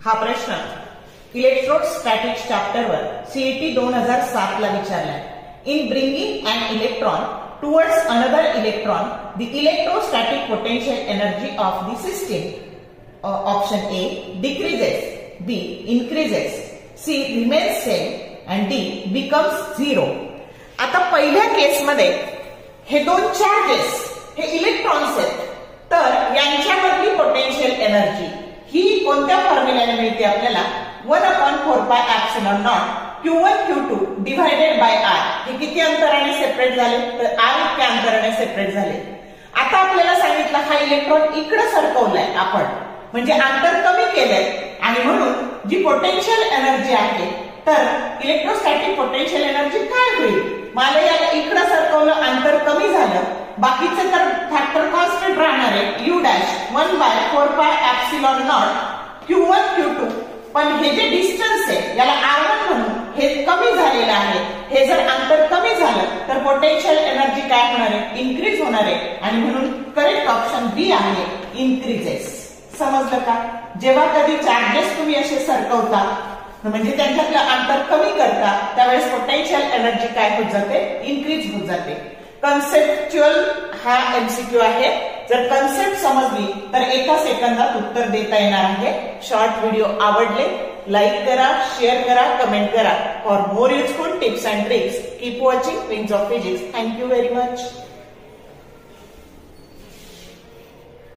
हा प्रश्न electrostatics चॅप्टरवर CET 2007 ला विचारलाय. In bringing an electron towards another electron the electrostatic potential energy of the system option A decreases, B increases, C remains same and D becomes zero. आता पहिल्या केसमध्ये हे दोन charges हे इलेक्ट्रॉन्स आहेत, तर यांच्यामधली पोटेन्शियल एनर्जी ही कोणत्या फॉर्म्युल्याने मिळते आपल्याला? 1/4πε0 Q1 Q2 divided by R. हे किती अंतराने सेपरेट झाले? तर R इतक्या अंतराने सेपरेट झाले. आता आपल्याला सांगितलं हा इलेक्ट्रॉन इकडे सरकवलाय आपण, म्हणजे अंतर कमी केलंय आणि म्हणून जी पोटेन्शियल एनर्जी आहे, तर इलेक्ट्रोस्टॅटिक पोटेन्शियल एनर्जी काय होईल? मला याला इकडे सरकवलं, अंतर कमी झालं, बाकीचे तर फॅक्टर कॉन्स्टंट राहणार आहे U' 1/4πε0 Q1 Q2. पण हे जे डिस्टन्स आहे याला R1 म्हणून, हे कमी झालेलं आहे. हे जर अंतर कमी झालं तर पोटेन्शियल एनर्जी काय होणार आहे? इन्क्रीज होणार आहे आणि म्हणून करेक्ट ऑप्शन बी आहे, इन्क्रीजेस. समजलं का? जेव्हा कधी चार्जेस तुम्ही असे सरकवता म्हणजे त्यांच्यातलं अंतर कमी करता, त्यावेळेस पोटेन्शियल एनर्जी काय होत जाते? इन्क्रीज होत जाते. कन्सेप्च्युअल हा एमसीक्यू आहे. जर कन्सेप्ट समजली तर एका सेकंदात उत्तर देता येणार आहे. शॉर्ट व्हिडिओ आवडले लाईक करा, शेअर करा, कमेंट करा. For more useful tips and tricks keep watching wings of physics. Thank you very much.